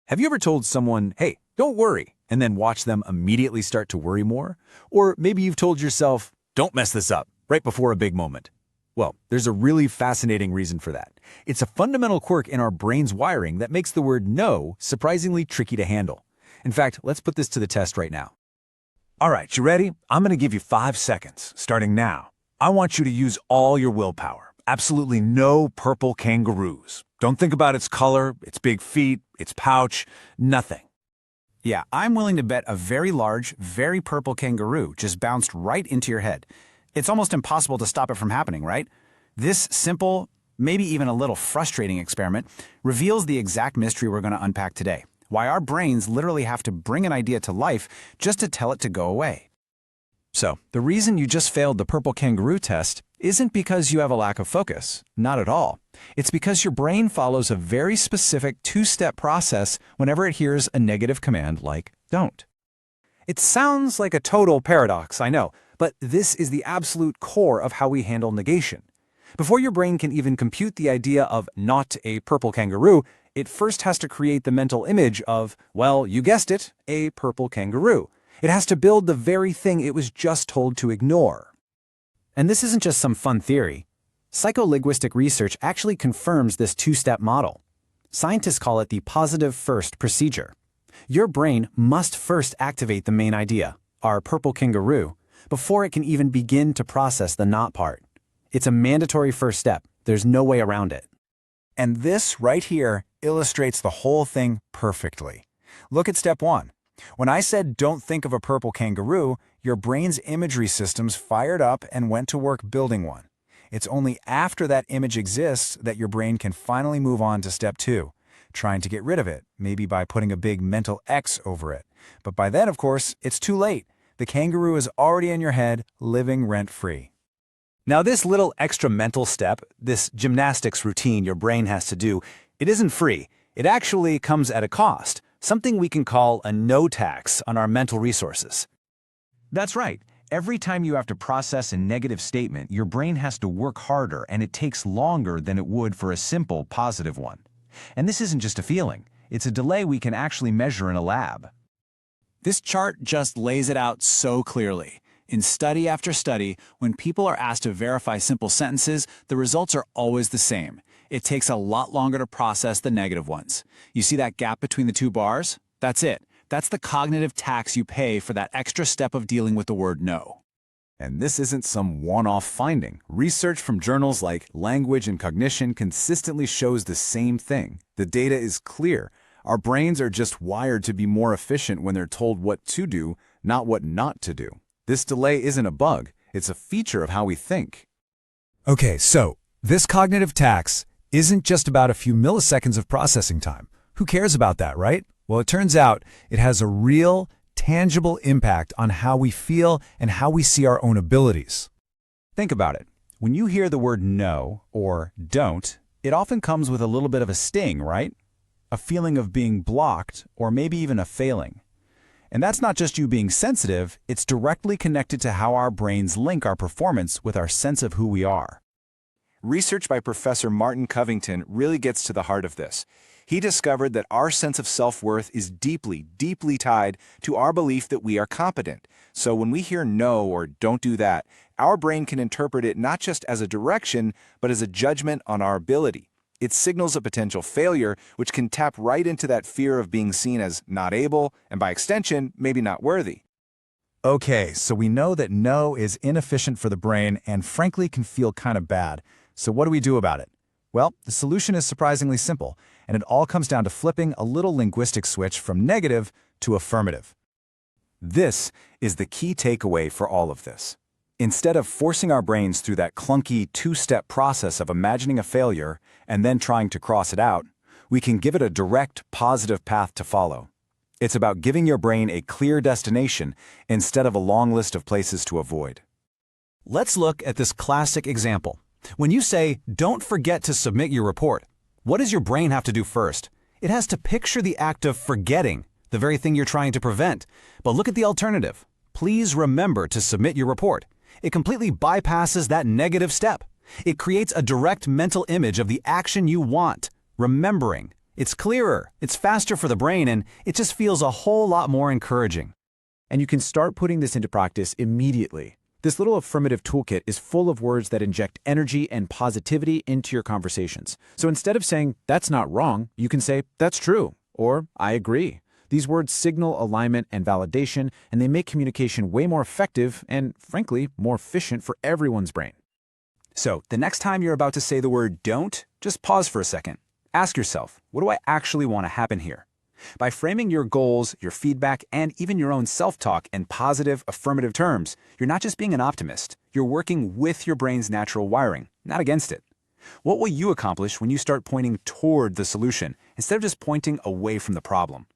Have you ever told someone, hey, don't worry, and then watch them immediately start to worry more? Or maybe you've told yourself, don't mess this up, right before a big moment. Well, there's a really fascinating reason for that. It's a fundamental quirk in our brain's wiring that makes the word no surprisingly tricky to handle. In fact, let's put this to the test right now. All right, you ready? I'm going to give you 5 seconds, starting now. I want you to use all your willpower. Absolutely no purple kangaroos. Don't think about its color, its big feet, its pouch, nothing. Yeah, I'm willing to bet a very large, very purple kangaroo just bounced right into your head. It's almost impossible to stop it from happening, right? This simple, maybe even a little frustrating experiment reveals the exact mystery we're going to unpack today. Why our brains literally have to bring an idea to life just to tell it to go away. So, the reason you just failed the purple kangaroo test isn't because you have a lack of focus. Not at all. It's because your brain follows a very specific 2-step process whenever it hears a negative command like don't. It sounds like a total paradox, I know, but this is the absolute core of how we handle negation. Before your brain can even compute the idea of not a purple kangaroo, it first has to create the mental image of, well, you guessed it, a purple kangaroo. It has to build the very thing it was just told to ignore. And this isn't just some fun theory. Psycholinguistic research actually confirms this 2-step model. Scientists call it the positive first procedure. Your brain must first activate the main idea, our purple kangaroo, before it can even begin to process the not part. It's a mandatory first step. There's no way around it. And this right here illustrates the whole thing perfectly. Look at step 1. When I said don't think of a purple kangaroo, your brain's imagery systems fired up and went to work building one. It's only after that image exists that your brain can finally move on to step 2, trying to get rid of it, maybe by putting a big mental X over it. But by then, of course, it's too late. The kangaroo is already in your head, living rent-free. Now, this little extra mental step, this gymnastics routine your brain has to do, it isn't free. It actually comes at a cost, something we can call a no tax on our mental resources. That's right. Every time you have to process a negative statement, your brain has to work harder, and it takes longer than it would for a simple positive one. And this isn't just a feeling. It's a delay we can actually measure in a lab. This chart just lays it out so clearly. In study after study, when people are asked to verify simple sentences, the results are always the same. It takes a lot longer to process the negative ones. You see that gap between the 2 bars? That's it. That's the cognitive tax you pay for that extra step of dealing with the word no. And this isn't some one-off finding. Research from journals like Language and Cognition consistently shows the same thing. The data is clear. Our brains are just wired to be more efficient when they're told what to do, not what not to do. This delay isn't a bug. It's a feature of how we think. Okay, so this cognitive tax isn't just about a few milliseconds of processing time. Who cares about that, right? Well, it turns out it has a real, tangible impact on how we feel and how we see our own abilities. Think about it. When you hear the word no or don't, it often comes with a little bit of a sting, right? A feeling of being blocked or maybe even a failing. And that's not just you being sensitive, it's directly connected to how our brains link our performance with our sense of who we are. Research by Professor Martin Covington really gets to the heart of this. He discovered that our sense of self-worth is deeply, deeply tied to our belief that we are competent. So when we hear no or don't do that, our brain can interpret it not just as a direction, but as a judgment on our ability. It signals a potential failure, which can tap right into that fear of being seen as not able, and by extension, maybe not worthy. Okay, so we know that no is inefficient for the brain and frankly can feel kind of bad. So what do we do about it? Well, the solution is surprisingly simple, and it all comes down to flipping a little linguistic switch from negative to affirmative. This is the key takeaway for all of this. Instead of forcing our brains through that clunky 2-step process of imagining a failure and then trying to cross it out, we can give it a direct, positive path to follow. It's about giving your brain a clear destination instead of a long list of places to avoid. Let's look at this classic example. When you say, don't forget to submit your report, what does your brain have to do first? It has to picture the act of forgetting, the very thing you're trying to prevent. But look at the alternative. Please remember to submit your report. It completely bypasses that negative step. It creates a direct mental image of the action you want, remembering. It's clearer, it's faster for the brain, and it just feels a whole lot more encouraging. And you can start putting this into practice immediately. This little affirmative toolkit is full of words that inject energy and positivity into your conversations. So instead of saying, "That's not wrong," you can say, "That's true," or "I agree." These words signal alignment and validation, and they make communication way more effective and, frankly, more efficient for everyone's brain. So, the next time you're about to say the word don't, just pause for a second. Ask yourself, what do I actually want to happen here? By framing your goals, your feedback, and even your own self-talk in positive, affirmative terms, you're not just being an optimist. You're working with your brain's natural wiring, not against it. What will you accomplish when you start pointing toward the solution instead of just pointing away from the problem?